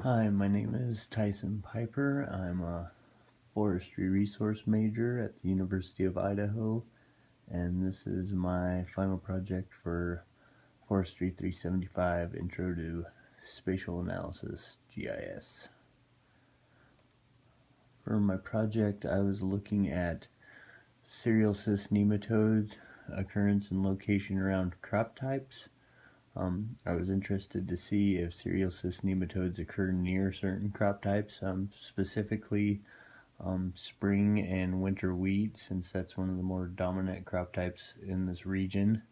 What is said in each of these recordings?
Hi, my name is Tyson Piper. I'm a forestry resource major at the University of Idaho, and this is my final project for Forestry 375 Intro to Spatial Analysis GIS. For my project, I was looking at cereal cyst nematodes, occurrence and location around crop types. I was interested to see if cereal cyst nematodes occur near certain crop types, specifically spring and winter wheat, since that's one of the more dominant crop types in this region.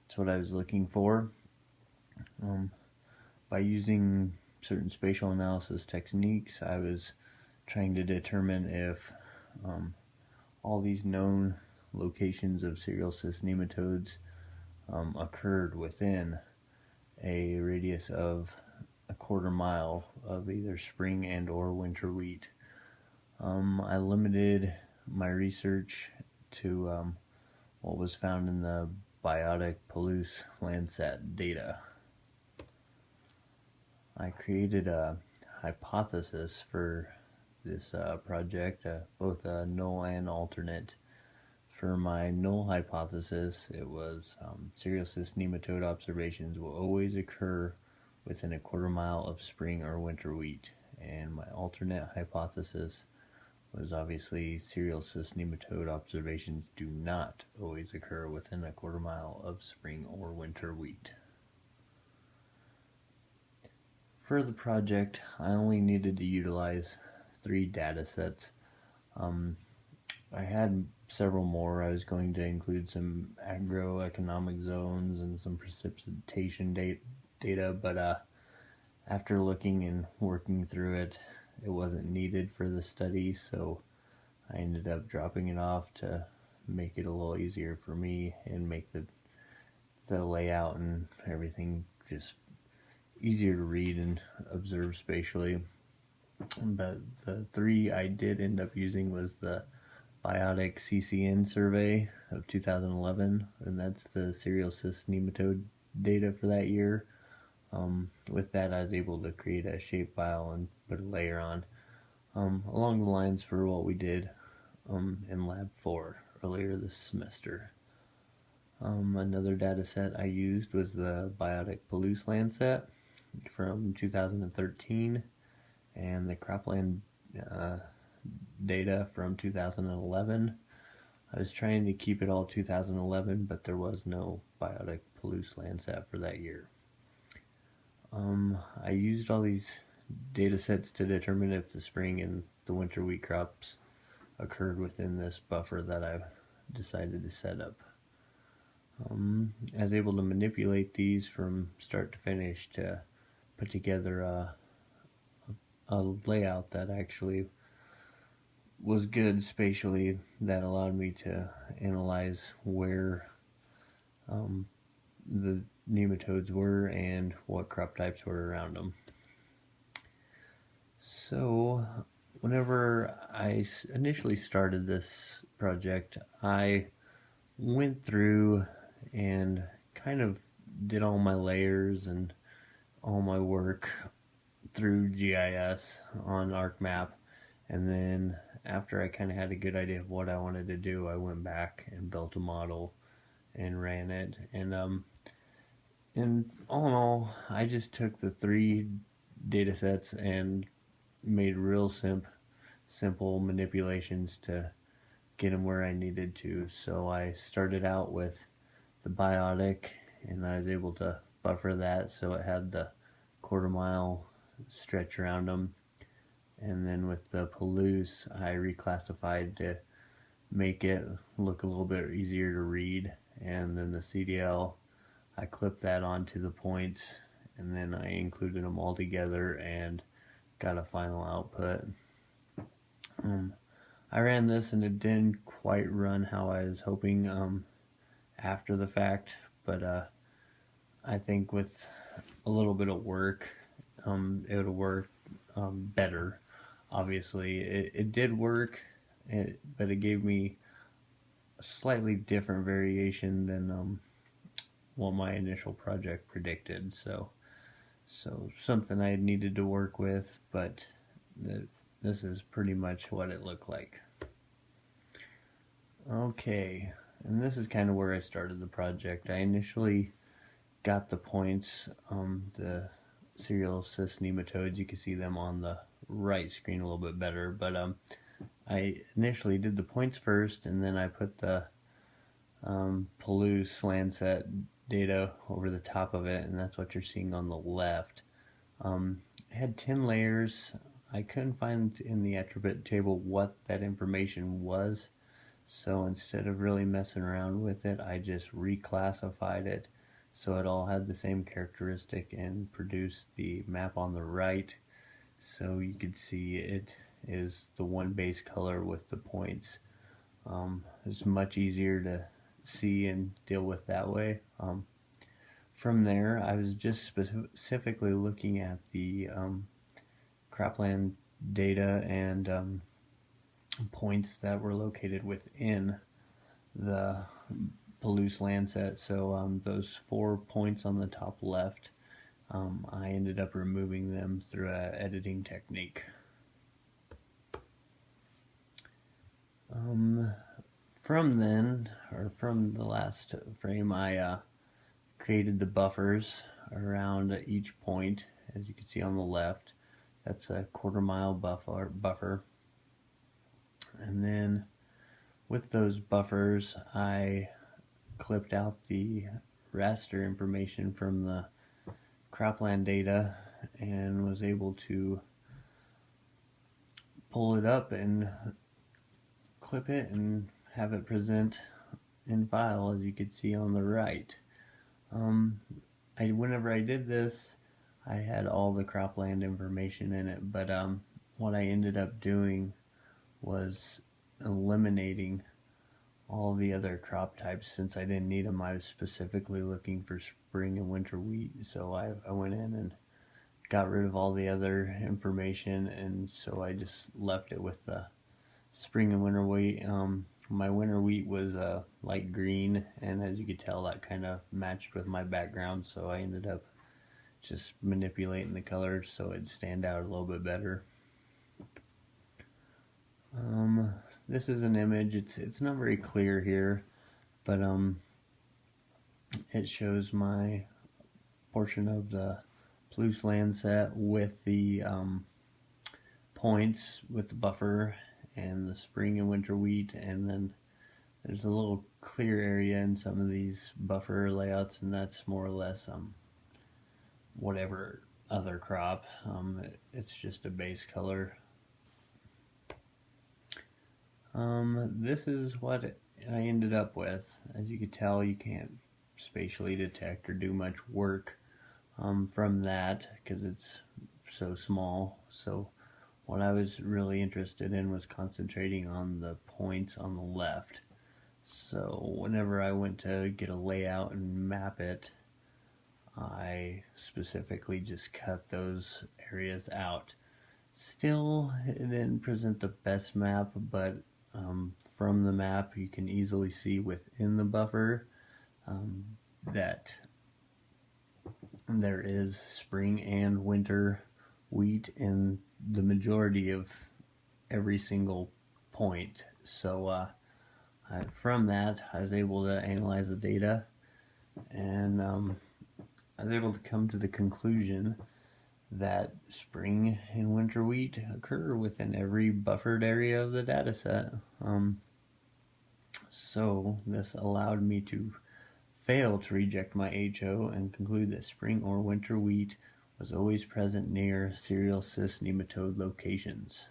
That's what I was looking for. By using certain spatial analysis techniques, I was trying to determine if all these known locations of cereal cyst nematodes occurred within a radius of a quarter mile of either spring and or winter wheat. I limited my research to what was found in the biotic Palouse Landsat data. I created a hypothesis for this project, both a null and alternate. For my null hypothesis, it was cereal cyst nematode observations will always occur within a quarter mile of spring or winter wheat. And my alternate hypothesis was obviously cereal cyst nematode observations do not always occur within a quarter mile of spring or winter wheat. For the project, I only needed to utilize 3 data sets. I had several more. I was going to include some agroeconomic zones and some precipitation data, but after looking and working through it, it wasn't needed for the study, so I ended up dropping it off to make it a little easier for me and make the layout and everything just easier to read and observe spatially. But the 3 I did end up using was the Biotic CCN survey of 2011, and that's the cereal cyst nematode data for that year. With that, I was able to create a shapefile and put a layer on, along the lines for what we did in Lab 4 earlier this semester. Another data set I used was the Biotic Palouse Landsat from 2013 and the cropland data from 2011. I was trying to keep it all 2011, but there was no Biotic Palouse Landsat for that year. I used all these data sets to determine if the spring and the winter wheat crops occurred within this buffer that I decided to set up. I was able to manipulate these from start to finish to put together a layout that actually was good spatially, that allowed me to analyze where the nematodes were and what crop types were around them. So whenever I initially started this project, I went through and kind of did all my layers and all my work through GIS on ArcMap, and then after I kind of had a good idea of what I wanted to do, I went back and built a model and ran it. And all in all, I just took the 3 data sets and made real simple manipulations to get them where I needed to. So I started out with the biotic, and I was able to buffer that so it had the quarter mile stretch around them. And then with the Palouse, I reclassified to make it look a little bit easier to read. And then the CDL, I clipped that onto the points, and then I included them all together and got a final output. I ran this and it didn't quite run how I was hoping after the fact, but I think with a little bit of work, it would work better. Obviously, it did work, but it gave me a slightly different variation than what my initial project predicted. So So something I needed to work with, but this is pretty much what it looked like. Okay, and this is kind of where I started the project. I initially got the points, the cereal cyst nematodes. You can see them on the right screen a little bit better, but I initially did the points first, and then I put the Palouse Lancet data over the top of it, and that's what you're seeing on the left. It had 10 layers. I couldn't find in the attribute table what that information was, so instead of really messing around with it, I just reclassified it so it all had the same characteristic and produced the map on the right. So you could see it is the one base color with the points. It's much easier to see and deal with that way. From there, I was just specifically looking at the cropland data and points that were located within the Palouse Lancet. So those 4 points on the top left, I ended up removing them through an editing technique. From then, or from the last frame, I created the buffers around each point. As you can see on the left, that's a 1/4 mile buffer. And then with those buffers, I clipped out the raster information from the cropland data and was able to pull it up and clip it and have it present in file, as you can see on the right. Whenever I did this, I had all the cropland information in it, but what I ended up doing was eliminating all the other crop types. Since I didn't need them, I was specifically looking for spring and winter wheat, so I went in and got rid of all the other information, and so I just left it with the spring and winter wheat. My winter wheat was light green, and as you could tell, that kind of matched with my background, so I ended up just manipulating the colors so it'd stand out a little bit better. This is an image. It's not very clear here, but it shows my portion of the Palouse Lancet with the points with the buffer and the spring and winter wheat, and then there's a little clear area in some of these buffer layouts, and that's more or less whatever other crop. It's just a base color. This is what I ended up with. As you can tell, you can't spatially detect or do much work from that because it's so small. So what I was really interested in was concentrating on the points on the left. So whenever I went to get a layout and map it, I specifically just cut those areas out. Still, it didn't present the best map, but from the map you can easily see within the buffer that there is spring and winter wheat in the majority of every single point. So from that, I was able to analyze the data, and I was able to come to the conclusion that spring and winter wheat occur within every buffered area of the data set. So this allowed me to fail to reject my HO and conclude that spring or winter wheat was always present near cereal cyst nematode locations.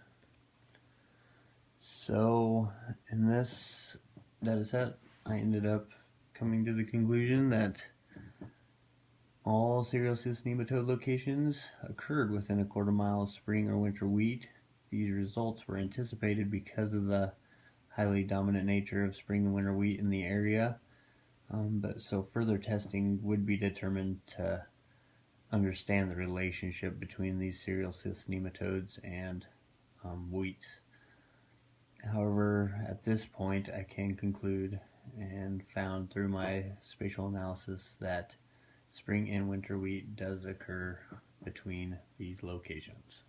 So in this data set, I ended up coming to the conclusion that all cereal cyst nematode locations occurred within a 1/4 mile of spring or winter wheat. These results were anticipated because of the highly dominant nature of spring and winter wheat in the area. But so further testing would be determined to understand the relationship between these cereal cyst nematodes and wheat. However, at this point, I can conclude and found through my spatial analysis that spring and winter wheat does occur between these locations.